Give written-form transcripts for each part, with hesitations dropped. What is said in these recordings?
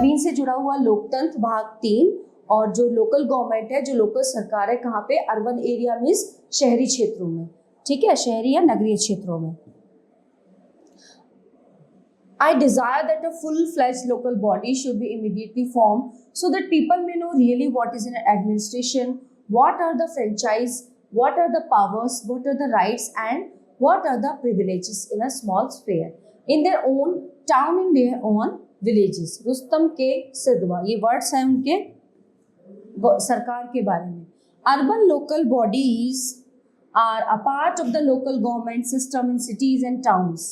जमीन से जुड़ा हुआ लोकतंत्र भाग 3, और जो लोकल गवर्नमेंट है, जो लोकल सरकार है, कहाँ पे? अर्बन एरिया मीन्स शहरी क्षेत्रों में, ठीक है, शहरी या नगरीय क्षेत्रों में। I desire that a full-fledged local body should be immediately formed so that people may know really what is in administration, what are the franchise, what are the powers, what are the rights, and what are the privileges in a small sphere, in their own town, in their own villages. Rustam के सिद्धवा, ये words हैं उनके सरकार के बारे में। Urban local bodies are a part of the local government system in cities and towns.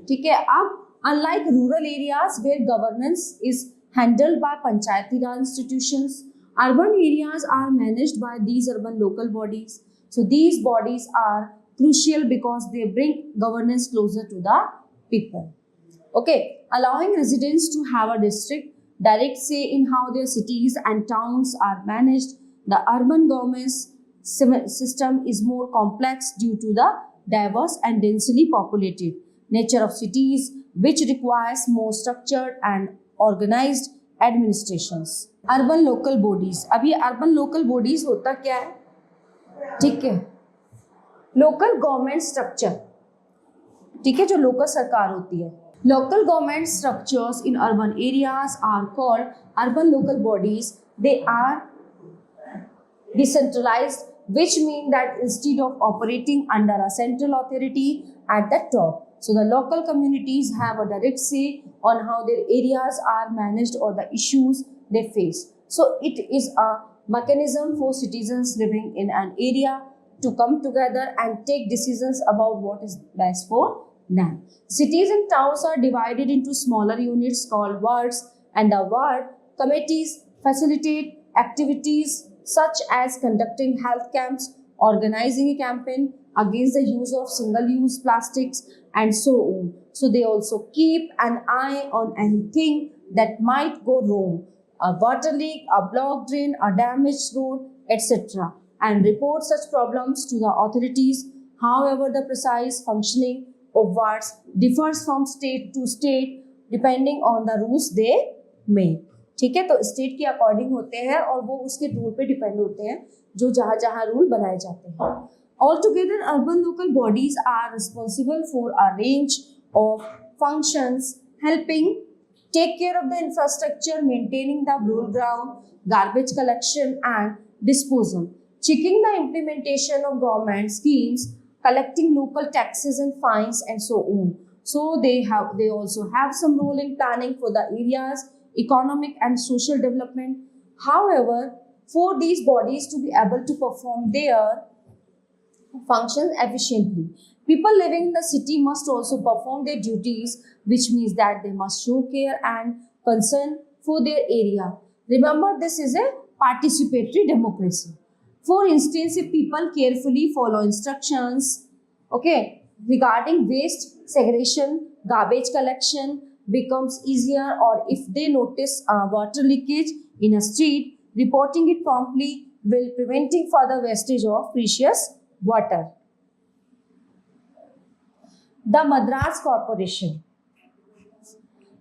ठीक है, अब unlike rural areas where governance is handled by panchayati raj institutions, urban areas are managed by these urban local bodies. So these bodies are crucial because they bring governance closer to the people. Okay, allowing residents to have a direct say in how their cities and towns are managed. The urban governance system is more complex due to the diverse and densely populated nature of cities, which requires more structured and organized administrations. Urban local bodies, अब ये urban local bodies होता क्या है? ठीक है, local government structure, ठीक है, जो लोकल सरकार होती है। Local government structures in urban areas are called urban local bodies. They are decentralized, which mean that instead of operating under a central authority at the top, so the local communities have a direct say on how their areas are managed or the issues they face. So it is a mechanism for citizens living in an area to come together and take decisions about what is best for them. Cities and towns are divided into smaller units called wards, and the ward committees facilitate activities such as conducting health camps, organizing a campaign against the use of single-use plastics, and so on. So they also keep an eye on anything that might go wrong, a water leak, a blocked drain, a damaged road, etc., and report such problems to the authorities. However, the precise functioning of wards differs from state to state depending on the rules they make. ठीक है, तो state के according होते हैं और वो उसके rule पे डिपेंड होते हैं, जो जहाँ जहाँ रूल बनाए जाते हैं। Altogether, urban local bodies are responsible for a range of functions, helping take care of the infrastructure, maintaining the rural ground, garbage collection and disposal, checking the implementation of government schemes, collecting local taxes and fines, and so on. So they also have some role in planning for the area's economic and social development. However, for these bodies to be able to perform their functions efficiently, people living in the city must also perform their duties, which means that they must show care and concern for their area. Remember, this is a participatory democracy. For instance, if people carefully follow instructions, okay, regarding waste segregation, garbage collection becomes easier, or if they notice a water leakage in a street, reporting it promptly will preventing further wastage of precious water. The Madras Corporation.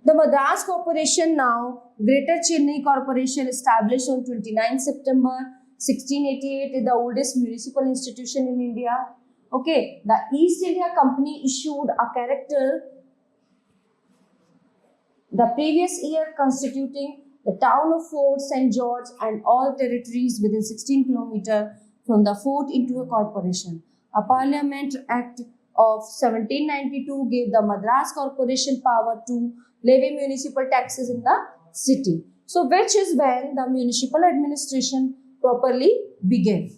The Madras Corporation, now Greater Chennai Corporation, established on 29 September 1688, is the oldest municipal institution in India. Okay, the East India Company issued a charter the previous year, constituting the town of Fort St. George and all territories within 16 kilometers from the fort into a corporation. A Parliament Act of 1792 gave the Madras Corporation power to levy municipal taxes in the city. So, which is when the municipal administration properly began.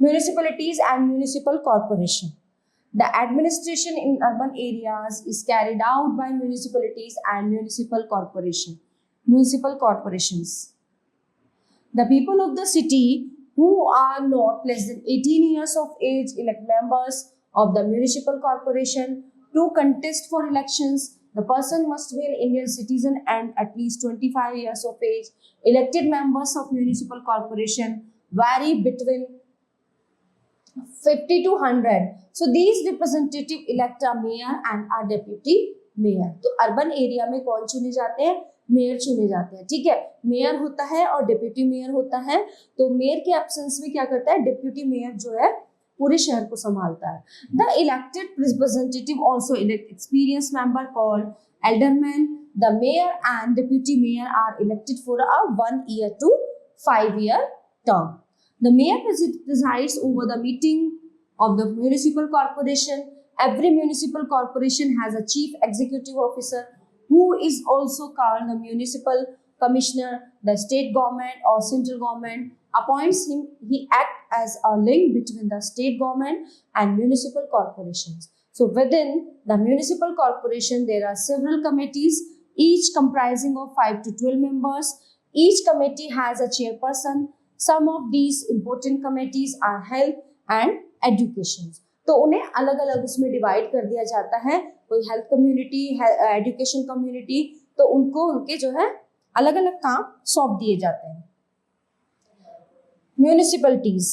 Municipalities and municipal corporation. The administration in urban areas is carried out by municipalities and municipal corporations. The people of the city who are not less than 18 years of age elect members of the municipal corporation to contest for elections. The person must be an Indian citizen and at least 25 years of age. Elected members of municipal corporation vary between 50 to 100. So these representatives elect a mayor and a deputy mayor. तो urban area में कौन चुने जाते हैं? Mayor चुने जाते हैं, ठीक है। मेयर होता है और डिप्यूटी मेयर होता है। तो मेयर के एब्सेंस में क्या करता है? डिप्यूटी मेयर जो है पूरे शहर को संभालता है। The elected representative also elect experience member called alderman. The mayor and deputy mayor are elected for a 1 year to 5 year term. The mayor presides over the meeting of the municipal corporation. Every municipal corporation has a chief executive officer who is also called the municipal commissioner. The state government or central government appoints him. He acts as a link between the state government and municipal corporations. So within the municipal corporation, there are several committees, each comprising of 5 to 12 members. Each committee has a chairperson. Some of these important committees are health and education. तो उन्हें अलग अलग उसमें divide कर दिया जाता है। कोई हेल्थ कम्युनिटी, एजुकेशन कम्युनिटी, तो उनको उनके जो है अलग अलग काम सौंप दिए जाते हैं। Municipalities,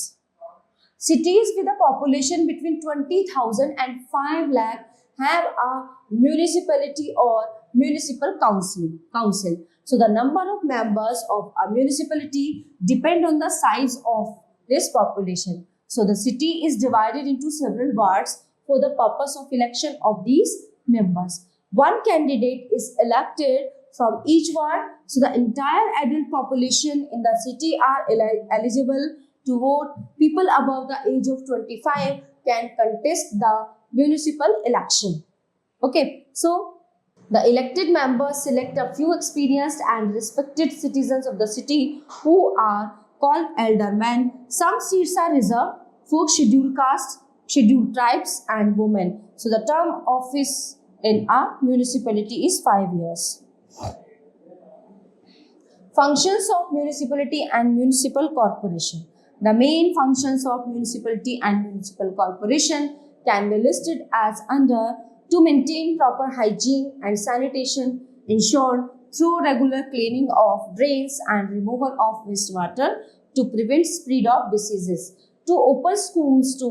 cities with a population between 20,000 and 5 lakh have a municipality or municipal council. So the number of members of a municipality depend on the size of this population. So the city is divided into several wards for the purpose of election of these members. One candidate is elected from each ward. So the entire adult population in the city are eligible to vote. People above the age of 25 can contest the municipal election. Okay, so the elected members select a few experienced and respected citizens of the city who are called aldermen. Some seats are reserved for scheduled castes, scheduled tribes and women. So the term of office in a municipality is 5 years. Functions of municipality and municipal corporation. The main functions of municipality and municipal corporation can be listed as under: to maintain proper hygiene and sanitation ensured through regular cleaning of drains and removal of wastewater to prevent spread of diseases, to open schools, to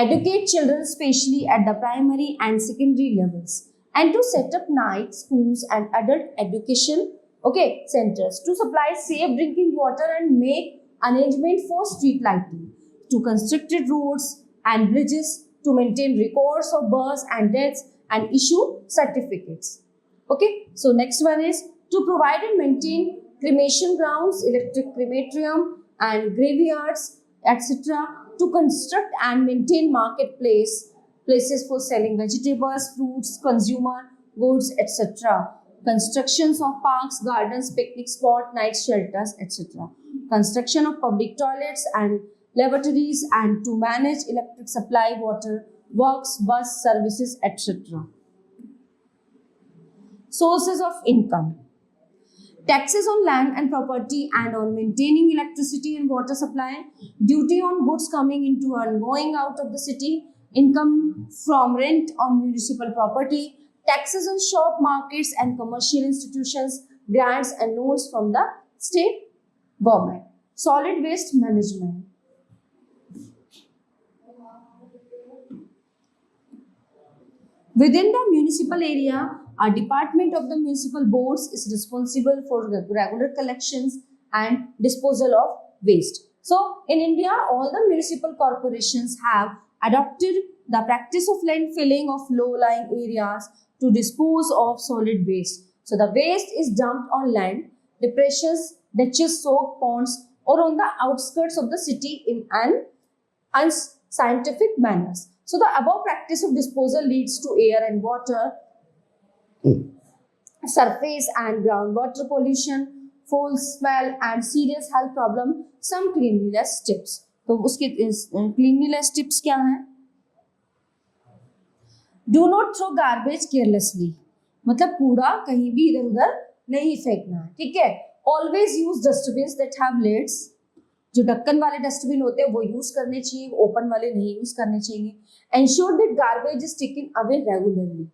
educate children especially at the primary and secondary levels, and to set up night schools and adult education centers, to supply safe drinking water and make arrangement for street lighting, to constructed roads and bridges, to maintain records of births and deaths and issue certificates. Okay, so next one is to provide and maintain cremation grounds, electric crematorium and graveyards, etc. To construct and maintain places for selling vegetables, fruits, consumer goods, etc. Constructions of parks, gardens, picnic spot, night shelters, etc. Construction of public toilets and lavatories, and to manage electric supply, water works, bus services, etc. Sources of income. Taxes on land and property and on maintaining electricity and water supply, duty on goods coming into and going out of the city, income from rent on municipal property, taxes on shop, markets and commercial institutions, grants and loans from the state government. Solid waste management. Within the municipal area, a department of the municipal boards is responsible for the regular collections and disposal of waste. So in India, all the municipal corporations have adopted the practice of landfilling of low-lying areas to dispose of solid waste. So the waste is dumped on land, depressions, ditches, soaked ponds, or on the outskirts of the city in an unscientific manner. So the above practice of disposal leads to air and water, surface and groundwater pollution, foul smell and serious health problem. Some cleanliness tips. तो उसके cleanliness tips क्या हैं? Do not throw garbage carelessly. मतलब कूड़ा कहीं भी इधर उधर नहीं फेंकना, ठीक है? Always use dustbins that have lids. जो ढक्कन वाले डस्टबिन होते हैं वो यूज करने चाहिए, ओपन वाले नहीं यूज करने चाहिए. Ensure that garbage is taken away regularly.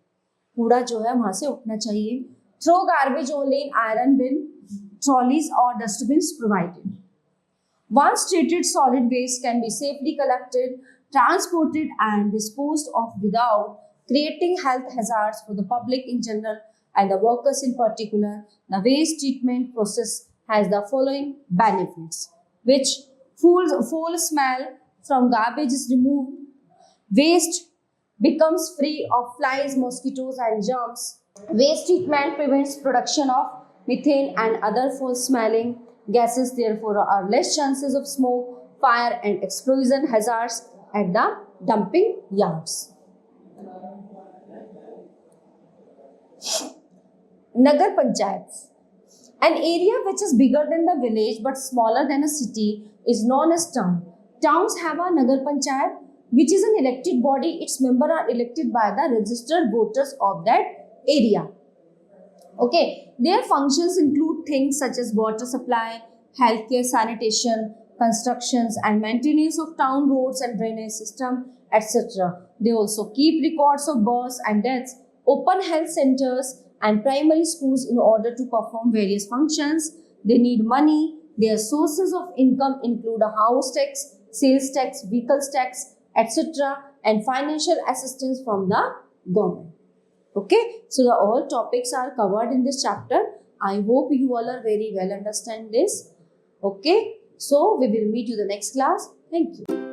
कूड़ा जो है वहां से उठना चाहिए. Throw garbage only in iron bin, trolleys or dustbins provided. Once treated solid waste can be safely collected transported and disposed of without creating health hazards for the public in general and the workers in particular. The waste treatment process has the following benefits, which foul smell from garbage is removed, waste becomes free of flies, mosquitoes and germs. Waste treatment prevents production of methane and other foul smelling gases, therefore are less chances of smoke, fire and explosion hazards at the dumping yards. Nagar Panchayats. An area which is bigger than the village but smaller than a city is known as town. Towns have a Nagar Panchayat, which is an elected body. Its members are elected by the registered voters of that area. Okay, their functions include things such as water supply, healthcare, sanitation, constructions and maintenance of town roads and drainage system, etc. They also keep records of births and deaths, open health centers and primary schools in order to perform various functions. They need money. Their sources of income include a house tax, sales tax, vehicles tax, etc. and financial assistance from the government. Okay, so the all topics are covered in this chapter. I hope you all are very well understand this. Okay, so we will meet you the next class. Thank you.